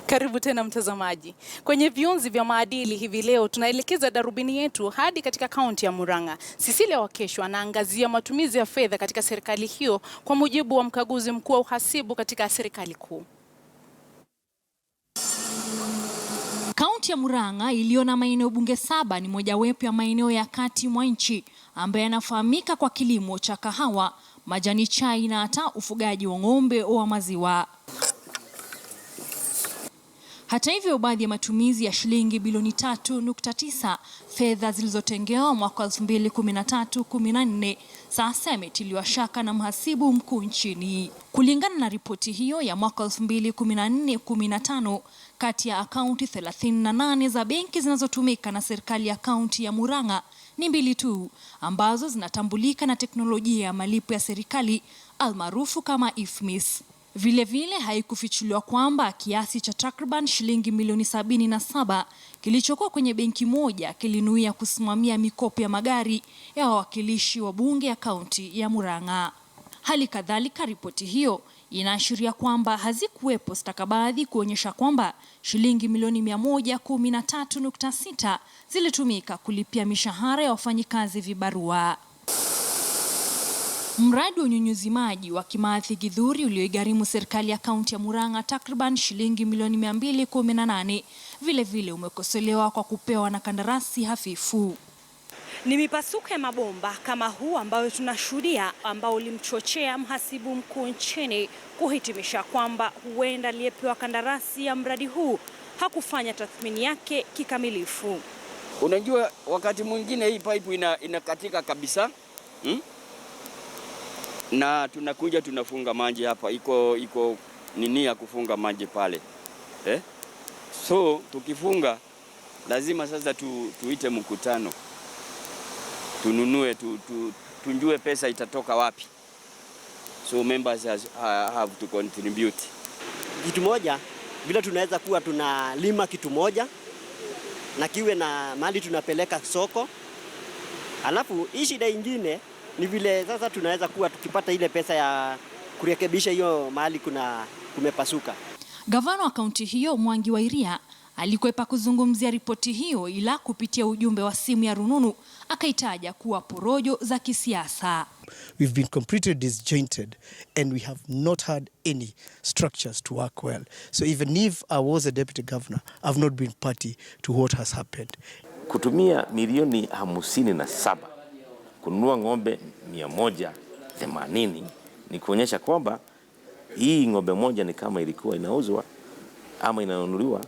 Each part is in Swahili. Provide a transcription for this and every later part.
Karibu tena mtazamaji. Kwenye viunzi vya maadili hivi leo tunaelekeza darubini yetu hadi katika kaunti ya Murang'a. Cecilia Wakesho anaangazia matumizi ya fedha katika serikali hiyo kwa mujibu wa mkaguzi mkuu wa uhasibu katika serikali kuu. Kaunti ya Murang'a iliyo na maeneo bunge 7 ni mojawapo ya maeneo ya kati mwa nchi ambayo yanafahamika kwa kilimo cha kahawa, majani chai na hata ufugaji wa ng'ombe wa maziwa. Hata hivyo, baadhi ya matumizi ya shilingi bilioni 3.9 fedha zilizotengewa mwaka 2013-14 sasa yametiliwa shaka na mhasibu mkuu nchini. Kulingana na ripoti hiyo ya mwaka 2014-15, kati ya akaunti 38 za benki zinazotumika na serikali ya kaunti ya Murang'a ni 2 tu ambazo zinatambulika na teknolojia ya malipo ya serikali almaarufu kama IFMIS. Vilevile haikufichuliwa kwamba kiasi cha takriban shilingi milioni 77 kilichokuwa kwenye benki moja kilinuia kusimamia mikopo ya magari ya wawakilishi wa bunge ya kaunti ya Murang'a. Hali kadhalika, ripoti hiyo inaashiria kwamba hazikuwepo stakabadhi kuonyesha kwamba shilingi milioni 113.6 zilitumika kulipia mishahara ya wafanyikazi vibarua. Mradi wa unyunyuzi maji wa Kimathi Githuri ulioigharimu serikali ya kaunti ya Murang'a takriban shilingi milioni 218 vile umekosolewa kwa kupewa na kandarasi hafifu. Ni mipasuko ya mabomba kama huu ambayo tunashuhudia ambao ulimchochea mhasibu mkuu nchini kuhitimisha kwamba huenda aliyepewa kandarasi ya mradi huu hakufanya tathmini yake kikamilifu. Unajua wakati mwingine hii pipe inakatika kabisa. Na tunakuja tunafunga maji hapa, iko nini ya kufunga maji pale. So tukifunga lazima sasa tuite mkutano. Tununue tunjue pesa itatoka wapi. So members have to contribute. Kitu moja bila tunaweza kuwa tunalima kitu moja na kiwe na mali tunapeleka soko. Alafu hii shida nyingine ni vile sasa tunaweza kuwa tukipata ile pesa ya kurekebisha hiyo mahali kumepasuka. Gavana wa kaunti hiyo Mwangi wa Iria alikwepa kuzungumzia ripoti hiyo, ila kupitia ujumbe wa simu ya rununu akaitaja kuwa porojo za kisiasa. We've been completely disjointed and we have not had any structures to work well. So even if I was a deputy governor, I've not been party to what has happened. Kutumia milioni 57 kununua ng'ombe 180 ni kuonyesha kwamba hii ng'ombe moja ni kama ilikuwa inauzwa ama inanunuliwa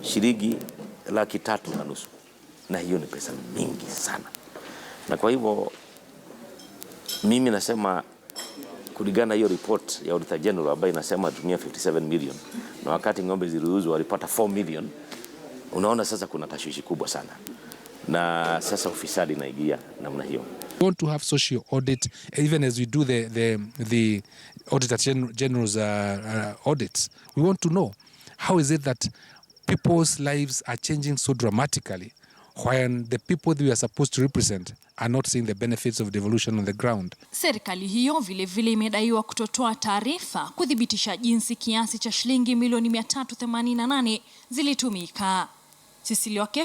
shilingi 350,000, na hiyo ni pesa mingi sana. Na kwa hivyo mimi nasema kulingana hiyo report ya Auditor General ambayo inasema tumia 57 million na wakati ng'ombe ziliuzwa walipata 4 million, unaona sasa kuna tashwishi kubwa sana, na sasa ufisadi inaingia namna hiyo. We want to have social audit, even as we do the Auditor General's audits. We want to know how is it that people's lives are changing so dramatically when the people that we are supposed to represent are not seeing the benefits of devolution on the ground. Serikali hiyo vile imedaiwa kutotoa taarifa kudhibitisha jinsi kiasi cha shilingi milioni 388 zilitumika. Cecilia Wakesho.